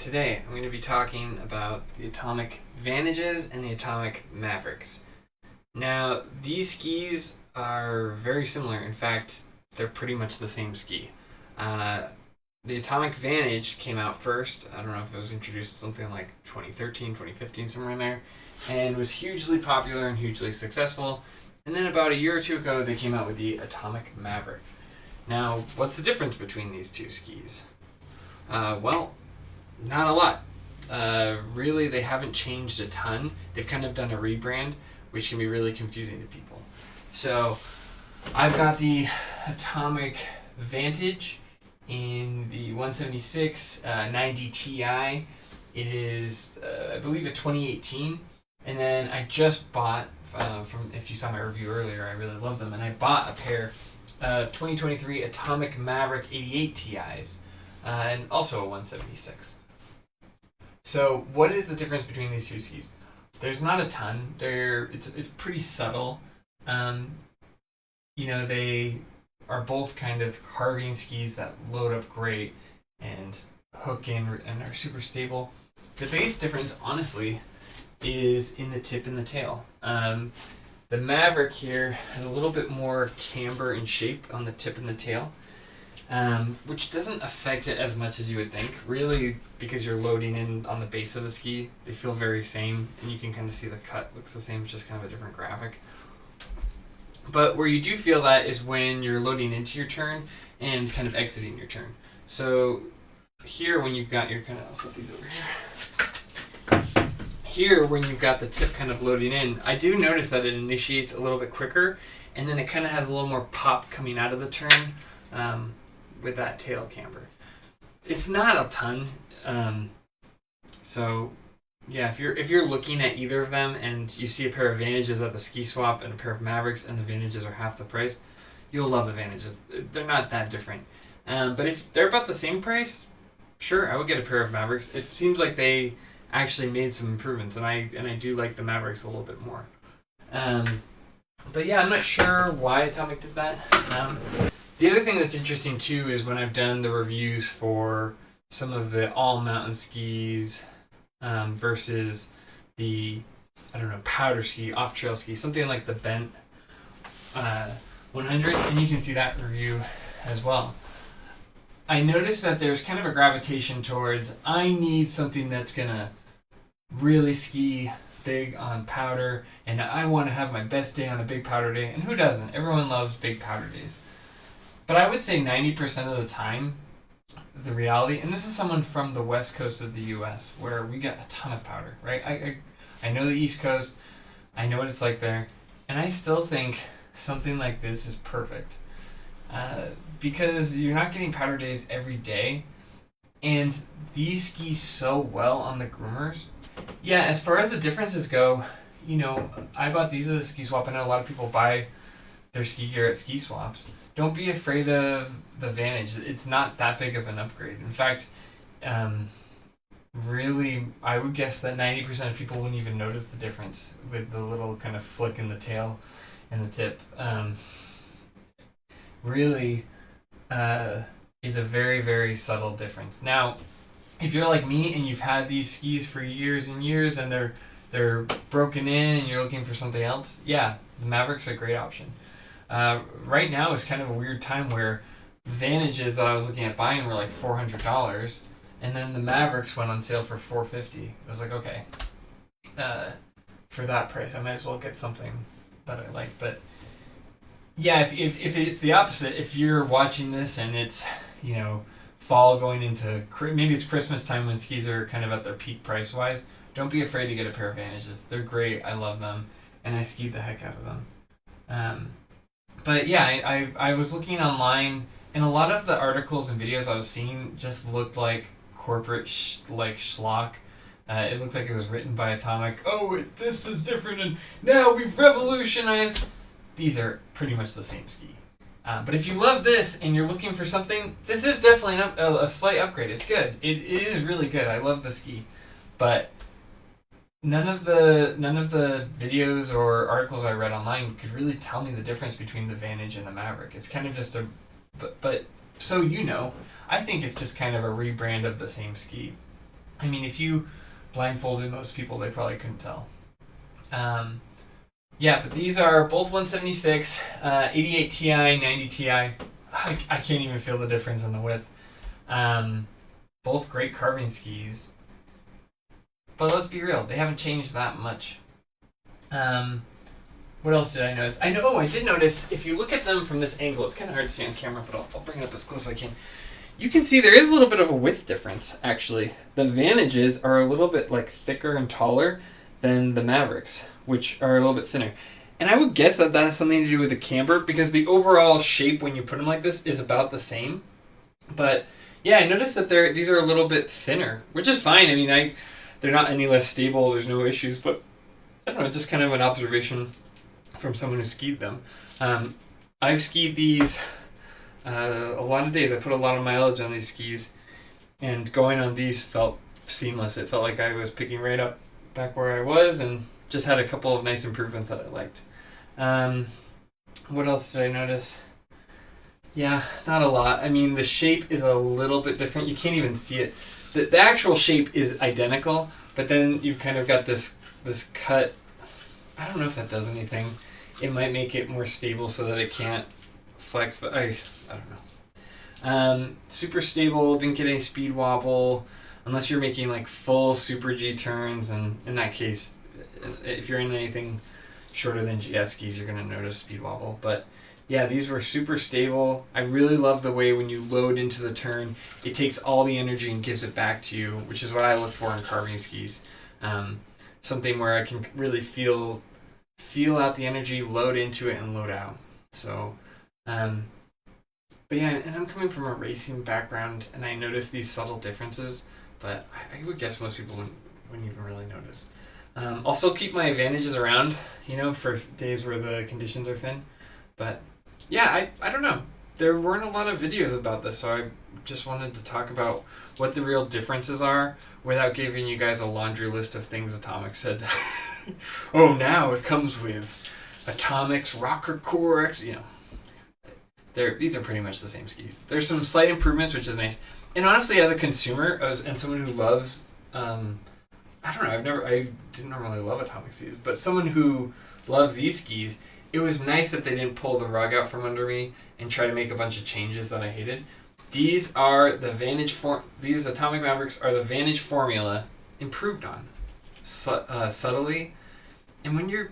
today I'm going to be talking about the Atomic Vantages and the Atomic Mavericks. Now, these skis are very similar. In fact, they're pretty much the same ski. The Atomic Vantage came out first. I don't know if it was introduced something like 2013, 2015, somewhere in there, and was hugely popular and hugely successful. And then about a year or two ago, they came out with the Atomic Maverick. Now, what's the difference between these two skis? Well, not a lot. Really, they haven't changed a ton. They've kind of done a rebrand, which can be really confusing to people. So, I've got the Atomic Vantage in the 176 90 Ti. It is, I believe, a 2018. And then I just bought, from if you saw my review earlier, I really love them. And I bought a pair of 2023 Atomic Maverick 88 Ti's. And also a 176. So what is the difference between these two skis? There's not a ton. It's pretty subtle. They are both kind of carving skis that load up great and hook in and are super stable. The biggest difference, honestly, is in the tip and the tail. The Maverick here has a little bit more camber and shape on the tip and the tail. Which doesn't affect it as much as you would think. Really, because you're loading in on the base of the ski, they feel very same, and you can kind of see the cut looks the same, it's just kind of a different graphic. But where you do feel that is when you're loading into your turn and kind of exiting your turn. So here, when you've got your I'll set these over here. Here, when you've got the tip kind of loading in, I do notice that it initiates a little bit quicker, and then it kind of has a little more pop coming out of the turn. With that tail camber. It's not a ton. So yeah, if you're looking at either of them and you see a pair of Vantages at the ski swap and a pair of Mavericks and the Vantages are half the price, you'll love the Vantages. They're not that different. But if they're about the same price, sure, I would get a pair of Mavericks. It seems like they actually made some improvements, and I do like the Mavericks a little bit more. But yeah, I'm not sure why Atomic did that. The other thing that's interesting too is when I've done the reviews for some of the all mountain skis versus the, powder ski, off trail ski, something like the Bent 100, and you can see that review as well. I noticed that there's kind of a gravitation towards, I need something that's gonna really ski big on powder, and I want to have my best day on a big powder day, and who doesn't? Everyone loves big powder days. But I would say 90% of the time, the reality, and this is someone from the west coast of the U.S., where we get a ton of powder, right? I know the East Coast, I know what it's like there, and I still think something like this is perfect. Because you're not getting powder days every day, and these ski so well on the groomers. Yeah, as far as the differences go, I bought these at a ski swap. I know a lot of people buy their ski gear at ski swaps. Don't be afraid of the Vantage. It's not that big of an upgrade. In fact, really, I would guess that 90% of people wouldn't even notice the difference with the little kind of flick in the tail and the tip. Really, it's a very, very subtle difference. Now, if you're like me and you've had these skis for years and years and they're broken in and you're looking for something else, yeah, the Maverick's a great option. Right now is kind of a weird time where Vantages that I was looking at buying were like $400, and then the Mavericks went on sale for $450. I was like, okay, for that price, I might as well get something that I like. But yeah, if it's the opposite, if you're watching this and it's fall going into maybe it's Christmas time when skis are kind of at their peak price wise, don't be afraid to get a pair of Vantages. They're great. I love them, and I skied the heck out of them. But yeah, I was looking online, and a lot of the articles and videos I was seeing just looked like corporate schlock. It looks like it was written by Atomic. Oh, this is different, and now we've revolutionized. These are pretty much the same ski. But if you love this and you're looking for something, this is definitely a slight upgrade. It's good. It is really good. I love the ski, but none of the videos or articles I read online could really tell me the difference between the Vantage and the Maverick. It's kind of just but so I think it's just kind of a rebrand of the same ski. I mean, if you blindfolded most people, they probably couldn't tell. Yeah, but these are both 176, 88 Ti, 90 Ti. I can't even feel the difference in the width. Both great carbon skis. But let's be real, they haven't changed that much. What else did I notice? I did notice, if you look at them from this angle, it's kind of hard to see on camera, but I'll bring it up as close as I can. You can see there is a little bit of a width difference, actually. The Vantages are a little bit like thicker and taller than the Mavericks, which are a little bit thinner. And I would guess that has something to do with the camber, because the overall shape when you put them like this is about the same. But yeah, I noticed that these are a little bit thinner, which is fine. I mean, they're not any less stable. There's no issues, but I don't know, just kind of an observation from someone who skied them. I've skied these a lot of days. I put a lot of mileage on these skis, and going on these felt seamless. It felt like I was picking right up back where I was, and just had a couple of nice improvements that I liked. What else did I notice? Yeah, not a lot. I mean, the shape is a little bit different. You can't even see it. The actual shape is identical, but then you've kind of got this cut. I don't know if that does anything. It might make it more stable so that it can't flex, but I don't know. Super stable, didn't get any speed wobble, unless you're making like full Super G turns, and in that case, if you're in anything shorter than GS skis, you're going to notice speed wobble. But yeah, these were super stable. I really love the way when you load into the turn, it takes all the energy and gives it back to you, which is what I look for in carbon skis. Something where I can really feel out the energy, load into it, and load out. So, but yeah, and I'm coming from a racing background, and I notice these subtle differences, but I would guess most people wouldn't even really notice. I'll still keep my Vantages around, for days where the conditions are thin. But yeah, I don't know. There weren't a lot of videos about this, so I just wanted to talk about what the real differences are without giving you guys a laundry list of things Atomic said. Oh, now it comes with Atomic's rocker core. These are pretty much the same skis. There's some slight improvements, which is nice. And honestly, as a consumer and someone who loves, I don't know, I didn't normally love Atomic skis, but someone who loves these skis, it was nice that they didn't pull the rug out from under me and try to make a bunch of changes that I hated. These are the these Atomic Mavericks are the Vantage formula improved on subtly. And when you're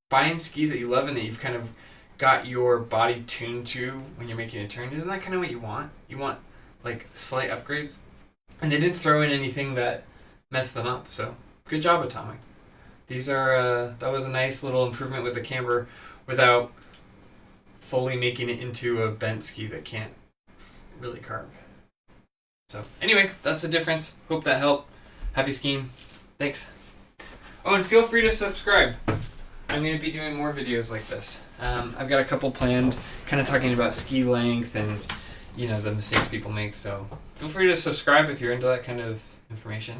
buying skis that you love and that you've kind of got your body tuned to when you're making a turn, isn't that kind of what you want? You want like slight upgrades, and they didn't throw in anything that messed them up. So good job, Atomic. These are that was a nice little improvement with the camber without fully making it into a bent ski that can't really carve. So anyway, that's the difference. Hope that helped. Happy skiing. Thanks. Oh, and feel free to subscribe. I'm going to be doing more videos like this. I've got a couple planned, kind of talking about ski length and the mistakes people make. So feel free to subscribe if you're into that kind of information.